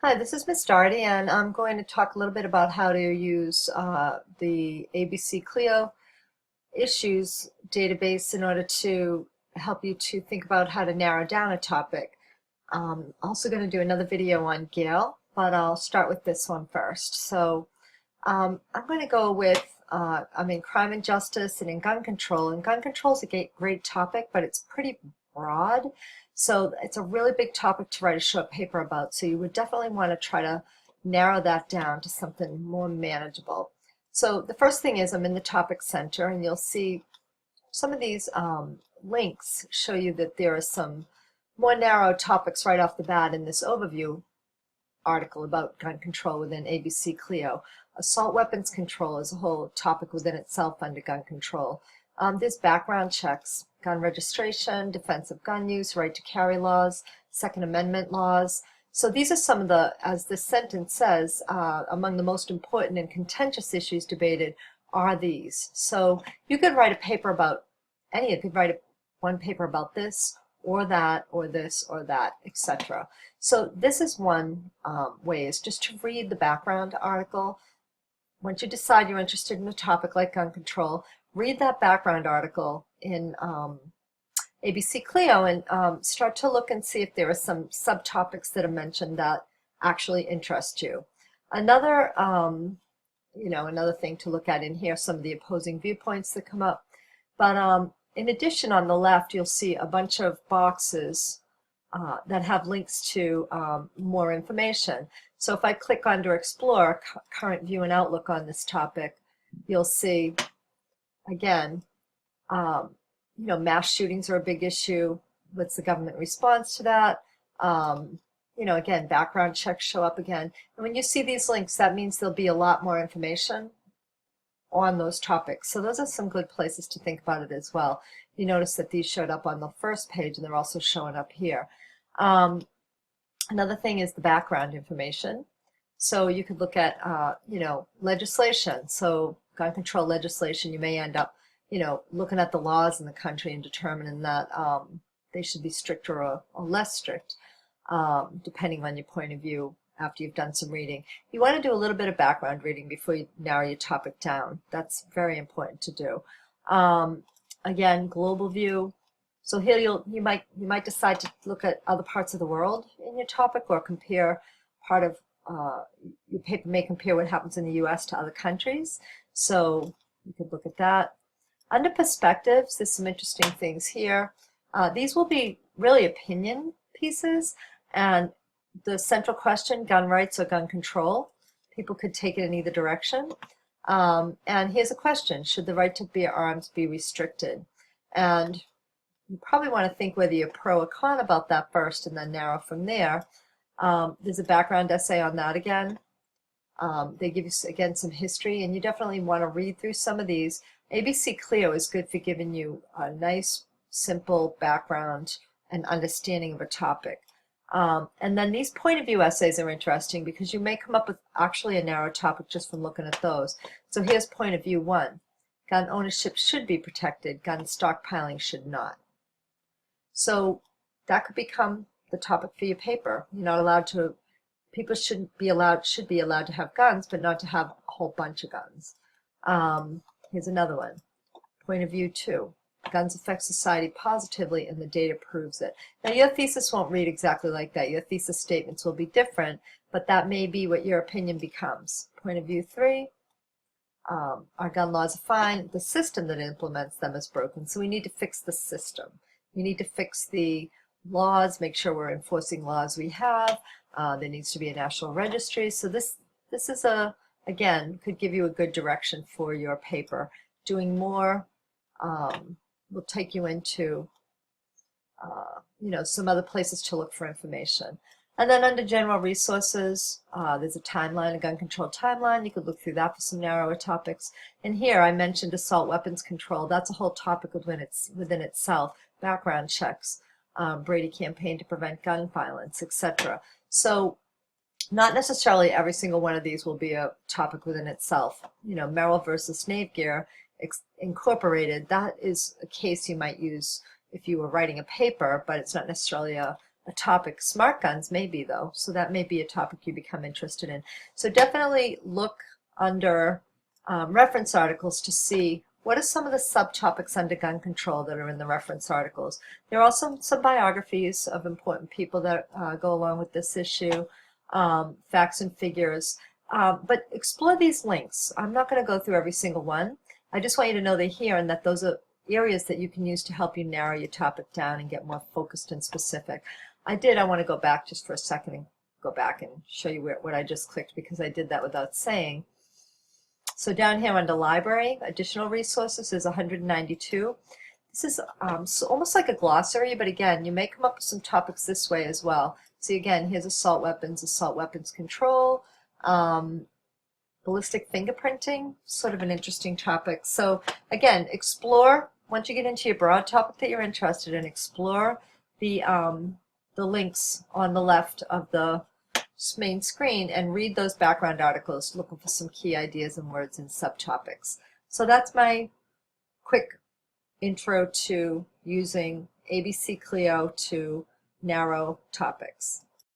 Hi, this is Miss Doherty, and I'm going to talk a little bit about how to use the ABC-CLIO issues database in order to help you to think about how to narrow down a topic. Also going to do another video on Gale, but I'll start with this one first. So I'm going to go with, I'm in crime and justice and in gun control. And gun control is a great topic, but it's pretty broad. So it's a really big topic to write a short paper about. So you would definitely want to try to narrow that down to something more manageable. So the first thing is I'm in the topic center, and you'll see some of these links show you that there are some more narrow topics right off the bat in this overview article about gun control within ABC-CLIO. Assault weapons control is a whole topic within itself under gun control. There's background checks, gun registration, defense of gun use, right to carry laws, Second Amendment laws. So these are some of the, as this sentence says, among the most important and contentious issues debated are these. So you could write a paper about any, you could write one paper about this, or that, or this, or that, etc. So this is one way, is just to read the background article. Once you decide you're interested in a topic like gun control, read that background article in ABC-CLIO and start to look and see if there are some subtopics that are mentioned that actually interest you. Another, another thing to look at in here, some of the opposing viewpoints that come up. But in addition, on the left, you'll see a bunch of boxes that have links to more information. So if I click under Explore, Current View and Outlook on this topic, you'll see, again, mass shootings are a big issue. What's the government response to that? Again, background checks show up again. And when you see these links, that means there'll be a lot more information on those topics. So those are some good places to think about it as well. You notice that these showed up on the first page, and they're also showing up here. Another thing is the background information. So you could look at, legislation. So gun control legislation, you may end up, looking at the laws in the country and determining that they should be stricter or less strict, depending on your point of view after you've done some reading. You want to do a little bit of background reading before you narrow your topic down. That's very important to do. Again, global view. So here you might decide to look at other parts of the world in your topic, or compare part of your paper may compare what happens in the U.S. to other countries. So you could look at that. Under perspectives, there's some interesting things here. These will be really opinion pieces, and the central question, gun rights or gun control, people could take it in either direction. And here's a question: should the right to bear arms be restricted? And you probably want to think whether you're pro or con about that first, and then narrow from there. There's a background essay on that again. They give you, again, some history, and you definitely want to read through some of these. ABC-CLIO is good for giving you a nice, simple background and understanding of a topic. And then these point of view essays are interesting because you may come up with actually a narrow topic just from looking at those. So here's point of view 1. Gun ownership should be protected. Gun stockpiling should not. So that could become the topic for your paper. You're not allowed to, people should be allowed to have guns, but not to have a whole bunch of guns. Here's another one. Point of view 2. Guns affect society positively, and the data proves it. Now, your thesis won't read exactly like that. Your thesis statements will be different, but that may be what your opinion becomes. Point of view 3. Our gun laws are fine. The system that implements them is broken, so we need to fix the system. We need to fix the laws, make sure we're enforcing laws we have. There needs to be a national registry. So this is again, could give you a good direction for your paper. Doing more will take you into, some other places to look for information. And then under general resources, there's a timeline, a gun control timeline. You could look through that for some narrower topics. And here I mentioned assault weapons control. That's a whole topic within itself. Background checks, Brady campaign to prevent gun violence, etc. So not necessarily every single one of these will be a topic within itself. Merrill versus Nave Gear Incorporated, that is a case you might use if you were writing a paper, but it's not necessarily a a topic. Smart guns may be though, so that may be a topic you become interested in. So definitely look under reference articles to see what are some of the subtopics under gun control that are in the reference articles. There are also some biographies of important people that go along with this issue, facts and figures. But explore these links. I'm not going to go through every single one. I just want you to know they're here and that those are areas that you can use to help you narrow your topic down and get more focused and specific. I want to go back just for a second and go back and show you what I just clicked because I did that without saying. So down here under library, additional resources is 192. This is so almost like a glossary, but again, you may come up with some topics this way as well. See again, here's assault weapons control, ballistic fingerprinting, sort of an interesting topic. So again, explore, once you get into your broad topic that you're interested in, explore the links on the left of the main screen and read those background articles looking for some key ideas and words and subtopics. So that's my quick intro to using ABC-CLIO to narrow topics.